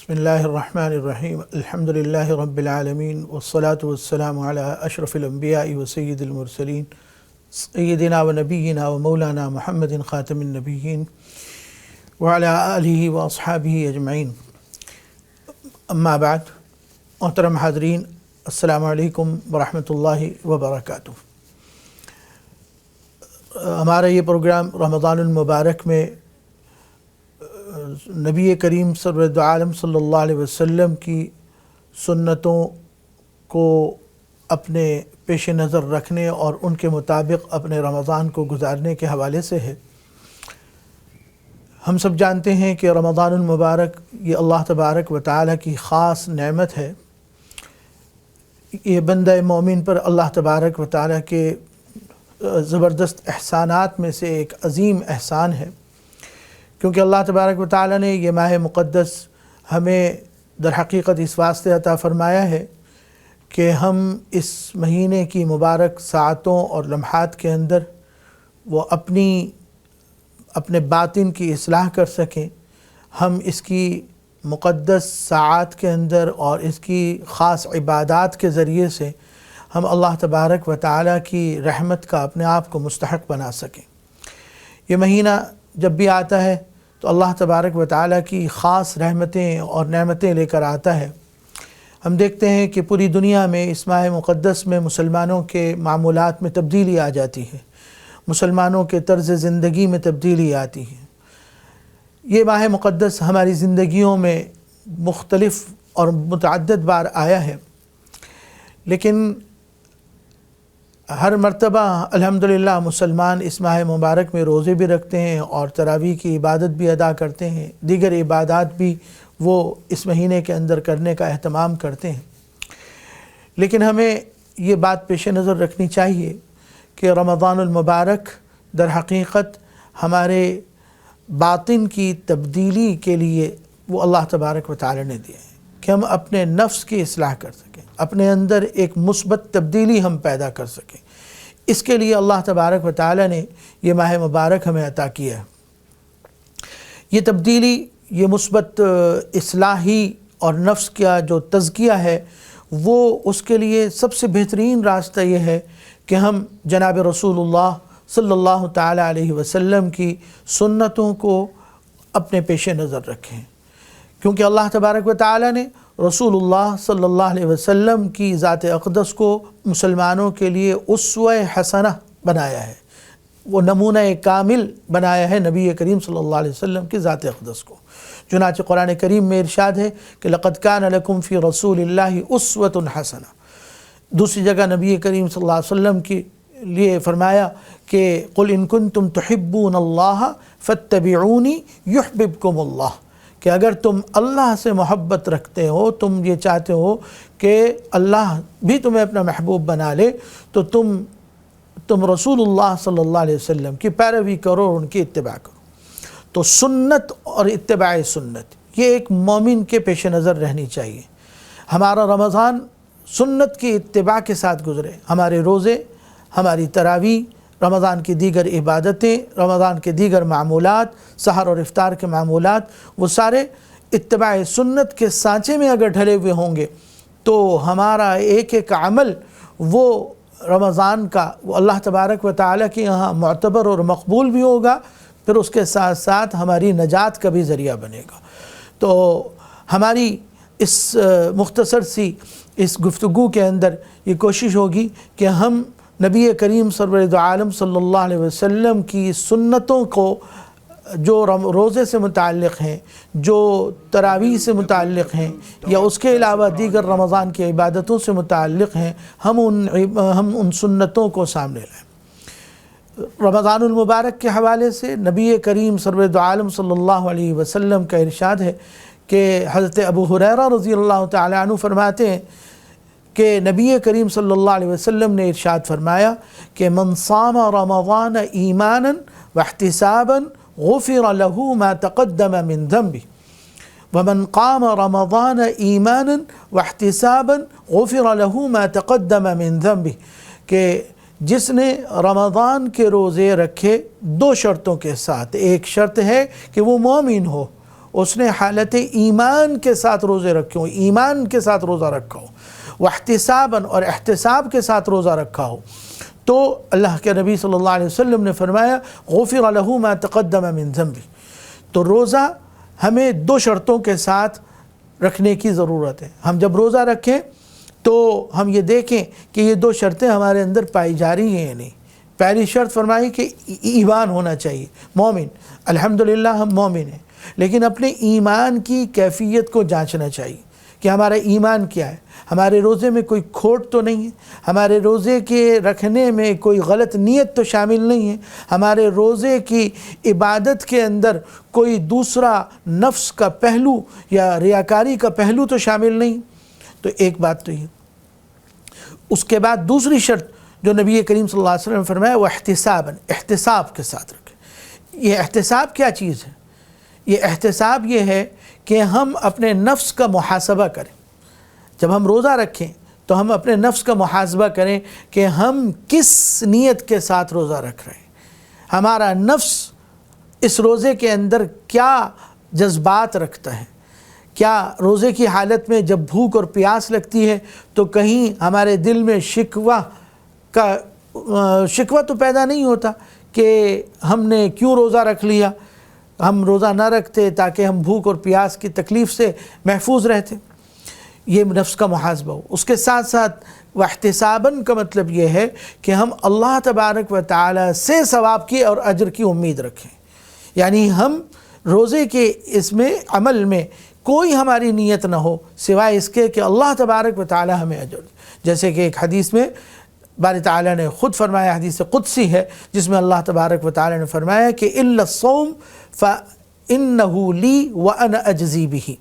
بسم اللہ الرحمن الرحیم الحمد للہ رب العالمین والصلاة والسلام علی اشرف الانبیاء و سید المرسلین سیدنا و نبینا و مولانا محمد خاتم النبیین وعلی آلہ و اصحابہ اجمعین. اما بعد، محترم حاضرین، السلام علیکم ورحمۃ اللہ وبرکاتہ. ہمارا یہ پروگرام رمضان المبارک میں نبی کریم سرور عالم صلی اللہ علیہ وسلم کی سنتوں کو اپنے پیش نظر رکھنے اور ان کے مطابق اپنے رمضان کو گزارنے کے حوالے سے ہے. ہم سب جانتے ہیں کہ رمضان المبارک یہ اللہ تبارک و تعالی کی خاص نعمت ہے. یہ بندہ مومن پر اللہ تبارک و تعالی کے زبردست احسانات میں سے ایک عظیم احسان ہے، کیونکہ اللہ تبارک و تعالی نے یہ ماہ مقدس ہمیں در حقیقت اس واسطے عطا فرمایا ہے کہ ہم اس مہینے کی مبارک ساعتوں اور لمحات کے اندر وہ اپنے باطن کی اصلاح کر سکیں. ہم اس کی مقدس ساعات کے اندر اور اس کی خاص عبادات کے ذریعے سے ہم اللہ تبارک و تعالی کی رحمت کا اپنے آپ کو مستحق بنا سکیں. یہ مہینہ جب بھی آتا ہے تو اللہ تبارک و تعالی کی خاص رحمتیں اور نعمتیں لے کر آتا ہے. ہم دیکھتے ہیں کہ پوری دنیا میں اس ماہ مقدس میں مسلمانوں کے معمولات میں تبدیلی آ جاتی ہے، مسلمانوں کے طرز زندگی میں تبدیلی آتی ہے. یہ ماہ مقدس ہماری زندگیوں میں مختلف اور متعدد بار آیا ہے، لیکن ہر مرتبہ الحمدللہ مسلمان اس ماہ مبارک میں روزے بھی رکھتے ہیں اور تراویح کی عبادت بھی ادا کرتے ہیں، دیگر عبادات بھی وہ اس مہینے کے اندر کرنے کا اہتمام کرتے ہیں. لیکن ہمیں یہ بات پیش نظر رکھنی چاہیے کہ رمضان المبارک در حقیقت ہمارے باطن کی تبدیلی کے لیے وہ اللہ تبارک و تعالی نے دیا ہے کہ ہم اپنے نفس کی اصلاح کر سکیں، اپنے اندر ایک مثبت تبدیلی ہم پیدا کر سکیں. اس کے لیے اللہ تبارک و تعالی نے یہ ماہ مبارک ہمیں عطا کیا ہے. یہ تبدیلی، یہ مثبت اصلاحی اور نفس کا جو تزکیہ ہے، وہ اس کے لیے سب سے بہترین راستہ یہ ہے کہ ہم جناب رسول اللہ صلی اللہ تعالی علیہ وسلم کی سنتوں کو اپنے پیش نظر رکھیں. کیونکہ اللہ تبارک و تعالی نے رسول اللہ صلی اللہ علیہ وسلم کی ذات اقدس کو مسلمانوں کے لیے اسوہ حسنہ بنایا ہے، وہ نمونہ کامل بنایا ہے نبی کریم صلی اللہ علیہ وسلم کی ذات اقدس کو. چنانچہ قرآن کریم میں ارشاد ہے کہ لقد کان لکم فی رسول اللہ اسوۃ حسنہ. دوسری جگہ نبی کریم صلی اللہ علیہ وسلم کے لیے فرمایا کہ قل ان کنتم تحبون اللہ فاتبعونی یحببکم اللہ، کہ اگر تم اللہ سے محبت رکھتے ہو، تم یہ چاہتے ہو کہ اللہ بھی تمہیں اپنا محبوب بنا لے، تو تم رسول اللہ صلی اللہ علیہ وسلم کی پیروی کرو اور ان کی اتباع کرو. تو سنت اور اتباع سنت یہ ایک مومن کے پیش نظر رہنی چاہیے. ہمارا رمضان سنت کی اتباع کے ساتھ گزرے. ہمارے روزے، ہماری تراویح، رمضان کی دیگر عبادتیں، رمضان کے دیگر معمولات، سحر اور افطار کے معمولات، وہ سارے اتباع سنت کے سانچے میں اگر ڈھلے ہوئے ہوں گے تو ہمارا ایک ایک عمل وہ رمضان کا وہ اللہ تبارک و تعالیٰ کے یہاں معتبر اور مقبول بھی ہوگا، پھر اس کے ساتھ ساتھ ہماری نجات کا بھی ذریعہ بنے گا. تو ہماری اس مختصر سی اس گفتگو کے اندر یہ کوشش ہوگی کہ ہم نبی کریم سرور عالم صلی اللہ علیہ وسلم کی سنتوں کو جو روزے سے متعلق ہیں، جو تراویح سے متعلق ہیں، یا اس کے علاوہ دیگر رمضان کی عبادتوں سے متعلق ہیں، ہم ان سنتوں کو سامنے لائیں. رمضان المبارک کے حوالے سے نبی کریم سرور عالم صلی اللہ علیہ وسلم کا ارشاد ہے کہ حضرت ابو ہریرہ رضی اللہ تعالی عنہ فرماتے ہیں کہ نبی کریم صلی اللہ علیہ وسلم نے ارشاد فرمایا کہ من صام رمضان ایمانا واحتسابا غفر له ما تقدم من ذنبه ومن قام رمضان ایمانا واحتسابا غفر له ما تقدم من ذنبه، کہ جس نے رمضان کے روزے رکھے دو شرطوں کے ساتھ. ایک شرط ہے کہ وہ مومن ہو، اس نے حالت ایمان کے ساتھ روزے رکھے ہوں، ایمان کے ساتھ روزہ رکھا ہو، واحتساباً اور احتساب کے ساتھ روزہ رکھا ہو، تو اللہ کے نبی صلی اللہ علیہ وسلم نے فرمایا غفر له ما تقدم من ذنبه۔ تو روزہ ہمیں دو شرطوں کے ساتھ رکھنے کی ضرورت ہے۔ ہم جب روزہ رکھیں تو ہم یہ دیکھیں کہ یہ دو شرطیں ہمارے اندر پائی جا رہی ہیں یا نہیں۔ پہلی شرط فرمائی کہ ایمان ہونا چاہیے، مومن، الحمدللہ ہم مومن ہیں، لیکن اپنے ایمان کی کیفیت کو جانچنا چاہیے کہ ہمارا ایمان کیا ہے، ہمارے روزے میں کوئی کھوٹ تو نہیں ہے، ہمارے روزے کے رکھنے میں کوئی غلط نیت تو شامل نہیں ہے، ہمارے روزے کی عبادت کے اندر کوئی دوسرا نفس کا پہلو یا ریاکاری کا پہلو تو شامل نہیں۔ تو ایک بات تو یہ۔ اس کے بعد دوسری شرط جو نبی کریم صلی اللہ علیہ وسلم نے فرمایا وہ احتساب کے ساتھ رکھیں۔ یہ احتساب کیا چیز ہے؟ یہ احتساب یہ ہے کہ ہم اپنے نفس کا محاسبہ کریں۔ جب ہم روزہ رکھیں تو ہم اپنے نفس کا محاسبہ کریں کہ ہم کس نیت کے ساتھ روزہ رکھ رہے ہیں، ہمارا نفس اس روزے کے اندر کیا جذبات رکھتا ہے، کیا روزے کی حالت میں جب بھوک اور پیاس لگتی ہے تو کہیں ہمارے دل میں شکوہ تو پیدا نہیں ہوتا کہ ہم نے کیوں روزہ رکھ لیا، ہم روزہ نہ رکھتے تاکہ ہم بھوک اور پیاس کی تکلیف سے محفوظ رہتے۔ یہ نفس کا محاسبہ ہو۔ اس کے ساتھ ساتھ واحتساباً کا مطلب یہ ہے کہ ہم اللہ تبارک و تعالی سے ثواب کی اور اجر کی امید رکھیں، یعنی ہم روزے کے اس میں عمل میں کوئی ہماری نیت نہ ہو سوائے اس کے کہ اللہ تبارک و تعالی ہمیں اجر دے۔ جیسے کہ ایک حدیث میں باری تعالیٰ نے خود فرمایا، حدیث قدسی ہے، جس میں اللہ تبارک و تعالیٰ نے فرمایا کہ الا الصوم فإنه لی وأنا اجزی بہ،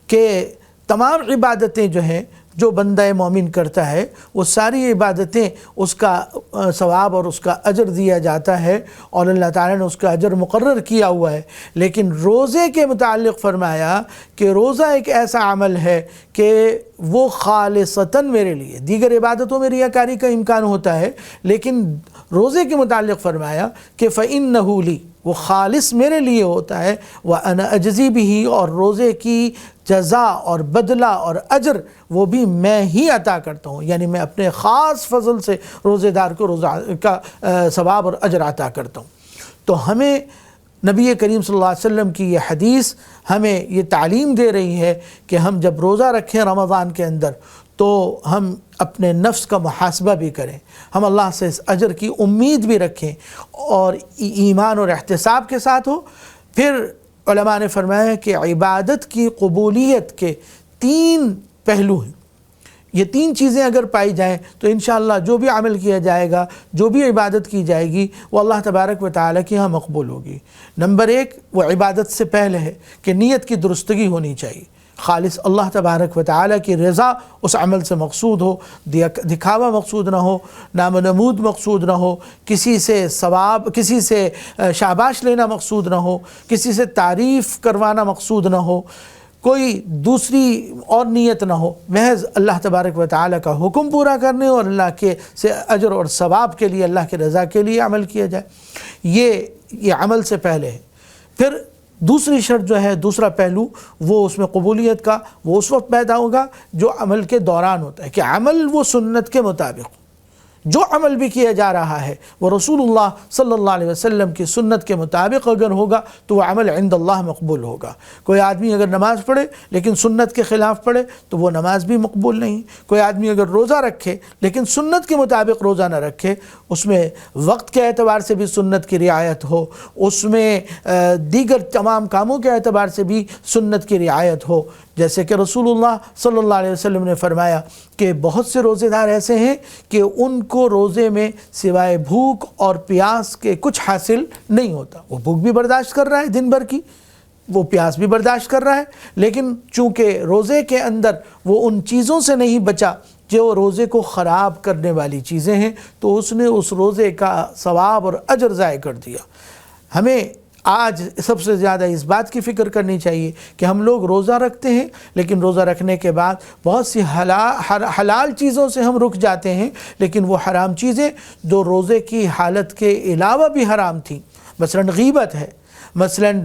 کہ تمام عبادتیں جو ہیں جو بندہ مومن کرتا ہے وہ ساری عبادتیں اس کا ثواب اور اس کا اجر دیا جاتا ہے اور اللہ تعالیٰ نے اس کا اجر مقرر کیا ہوا ہے۔ لیکن روزے کے متعلق فرمایا کہ روزہ ایک ایسا عمل ہے کہ وہ خالصتاً میرے لیے، دیگر عبادتوں میں ریاکاری کا امکان ہوتا ہے، لیکن روزے کے متعلق فرمایا کہ فإنه لی، وہ خالص میرے لیے ہوتا ہے، وأنا اجزی بہ، اور روزے کی جزا اور بدلہ اور اجر وہ بھی میں ہی عطا کرتا ہوں، یعنی میں اپنے خاص فضل سے روزے دار کو روزہ کا ثواب اور اجر عطا کرتا ہوں۔ تو ہمیں نبی کریم صلی اللہ علیہ وسلم کی یہ حدیث ہمیں یہ تعلیم دے رہی ہے کہ ہم جب روزہ رکھیں رمضان کے اندر تو ہم اپنے نفس کا محاسبہ بھی کریں، ہم اللہ سے اس اجر کی امید بھی رکھیں اور ایمان اور احتساب کے ساتھ ہو۔ پھر علماء نے فرمایا کہ عبادت کی قبولیت کے 3 پہلو ہیں، یہ 3 چیزیں اگر پائی جائیں تو انشاءاللہ جو بھی عمل کیا جائے گا، جو بھی عبادت کی جائے گی، وہ اللہ تبارک و تعالیٰ کی ہاں مقبول ہوگی۔ نمبر 1 وہ عبادت سے پہلے ہے کہ نیت کی درستگی ہونی چاہیے، خالص اللہ تبارک و تعالیٰ کی رضا اس عمل سے مقصود ہو، دکھاوا مقصود نہ ہو، نام و نمود مقصود نہ ہو، کسی سے ثواب، کسی سے شاباش لینا مقصود نہ ہو، کسی سے تعریف کروانا مقصود نہ ہو، کوئی دوسری اور نیت نہ ہو، محض اللہ تبارک و تعالیٰ کا حکم پورا کرنے اور اللہ کے سے اجر اور ثواب کے لیے، اللہ کے رضا کے لیے عمل کیا جائے، یہ عمل سے پہلے ہے۔ پھر دوسری شرط جو ہے، دوسرا پہلو وہ اس میں قبولیت کا، وہ اس وقت پیدا ہوگا جو عمل کے دوران ہوتا ہے، کہ عمل وہ سنت کے مطابق ہو، جو عمل بھی کیا جا رہا ہے وہ رسول اللہ صلی اللہ علیہ وسلم کی سنت کے مطابق اگر ہوگا تو وہ عمل عند اللہ مقبول ہوگا۔ کوئی آدمی اگر نماز پڑھے لیکن سنت کے خلاف پڑھے تو وہ نماز بھی مقبول نہیں۔ کوئی آدمی اگر روزہ رکھے لیکن سنت کے مطابق روزہ نہ رکھے، اس میں وقت کے اعتبار سے بھی سنت کی رعایت ہو، اس میں دیگر تمام کاموں کے اعتبار سے بھی سنت کی رعایت ہو، جیسے کہ رسول اللہ صلی اللہ علیہ وسلم نے فرمایا کہ بہت سے روزے دار ایسے ہیں کہ ان کو روزے میں سوائے بھوک اور پیاس کے کچھ حاصل نہیں ہوتا۔ وہ بھوک بھی برداشت کر رہا ہے دن بھر کی، وہ پیاس بھی برداشت کر رہا ہے، لیکن چونکہ روزے کے اندر وہ ان چیزوں سے نہیں بچا جو روزے کو خراب کرنے والی چیزیں ہیں، تو اس نے اس روزے کا ثواب اور اجر ضائع کر دیا۔ ہمیں آج سب سے زیادہ اس بات کی فکر کرنی چاہیے کہ ہم لوگ روزہ رکھتے ہیں، لیکن روزہ رکھنے کے بعد بہت سی حلال چیزوں سے ہم رک جاتے ہیں، لیکن وہ حرام چیزیں جو روزے کی حالت کے علاوہ بھی حرام تھیں، مثلا غیبت ہے، مثلاً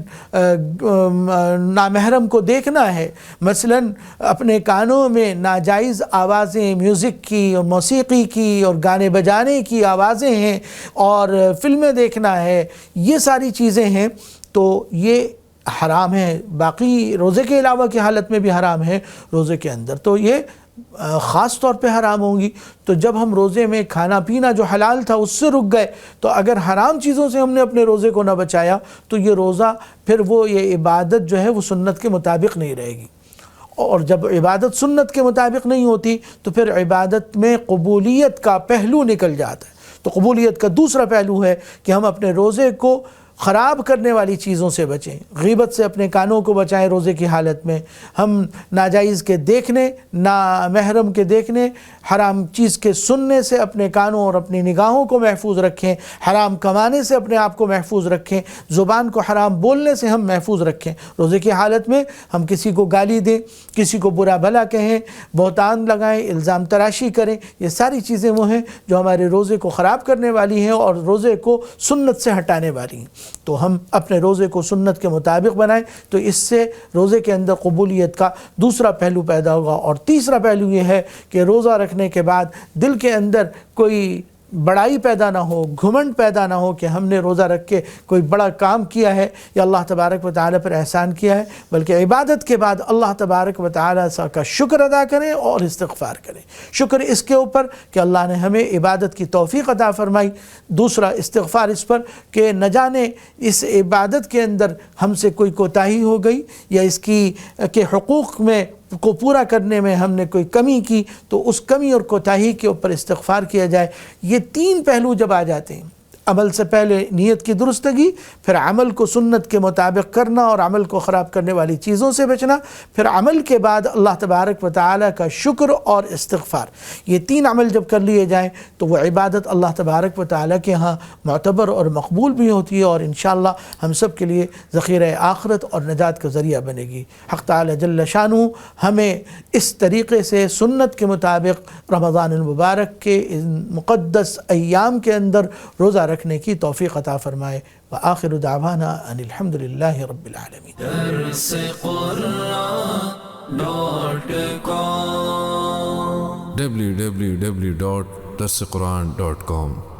نامحرم کو دیکھنا ہے، مثلاً اپنے کانوں میں ناجائز آوازیں میوزک کی اور موسیقی کی اور گانے بجانے کی آوازیں ہیں، اور فلمیں دیکھنا ہے، یہ ساری چیزیں ہیں تو یہ حرام ہے. باقی روزے کے علاوہ کی حالت میں بھی حرام ہے، روزے کے اندر تو یہ خاص طور پہ حرام ہوں گی. تو جب ہم روزے میں کھانا پینا جو حلال تھا اس سے رک گئے، تو اگر حرام چیزوں سے ہم نے اپنے روزے کو نہ بچایا تو یہ روزہ پھر وہ یہ عبادت جو ہے وہ سنت کے مطابق نہیں رہے گی. اور جب عبادت سنت کے مطابق نہیں ہوتی تو پھر عبادت میں قبولیت کا پہلو نکل جاتا ہے. تو قبولیت کا دوسرا پہلو ہے کہ ہم اپنے روزے کو خراب کرنے والی چیزوں سے بچیں. غیبت سے اپنے کانوں کو بچائیں روزے کی حالت میں. ہم ناجائز کے دیکھنے، نامحرم کے دیکھنے، حرام چیز کے سننے سے اپنے کانوں اور اپنی نگاہوں کو محفوظ رکھیں. حرام کمانے سے اپنے آپ کو محفوظ رکھیں. زبان کو حرام بولنے سے ہم محفوظ رکھیں. روزے کی حالت میں ہم کسی کو گالی دیں، کسی کو برا بھلا کہیں، بہتان لگائیں، الزام تراشی کریں، یہ ساری چیزیں وہ ہیں جو ہمارے روزے کو خراب کرنے والی ہیں اور روزے کو سنت سے ہٹانے والی ہیں. تو ہم اپنے روزے کو سنت کے مطابق بنائیں تو اس سے روزے کے اندر قبولیت کا دوسرا پہلو پیدا ہوگا. اور تیسرا پہلو یہ ہے کہ روزہ رکھنے کے بعد دل کے اندر کوئی بڑائی پیدا نہ ہو، گھمنڈ پیدا نہ ہو کہ ہم نے روزہ رکھ کے کوئی بڑا کام کیا ہے یا اللہ تبارک و تعالیٰ پر احسان کیا ہے، بلکہ عبادت کے بعد اللہ تبارک و تعالیٰ کا شکر ادا کریں اور استغفار کریں. شکر اس کے اوپر کہ اللہ نے ہمیں عبادت کی توفیق عطا فرمائی. دوسرا استغفار اس پر کہ نہ جانے اس عبادت کے اندر ہم سے کوئی کوتاہی ہو گئی یا اس کی کے حقوق میں کو پورا کرنے میں ہم نے کوئی کمی کی تو اس کمی اور کوتاہی کے اوپر استغفار کیا جائے. یہ تین پہلو جب آ جاتے ہیں، عمل سے پہلے نیت کی درستگی، پھر عمل کو سنت کے مطابق کرنا اور عمل کو خراب کرنے والی چیزوں سے بچنا، پھر عمل کے بعد اللہ تبارک و تعالیٰ کا شکر اور استغفار، یہ تین عمل جب کر لیے جائیں تو وہ عبادت اللہ تبارک و تعالیٰ کے ہاں معتبر اور مقبول بھی ہوتی ہے اور انشاءاللہ ہم سب کے لیے ذخیرہ آخرت اور نجات کا ذریعہ بنے گی. حق تعالیٰ جل شانہ ہمیں اس طریقے سے سنت کے مطابق رمضان المبارک کے ان مقدس ایام کے اندر روزہ رکھنے کی توفیق عطا فرمائے. وآخر دعوانا ان الحمدللہ رب العالمین. www.darsequran.com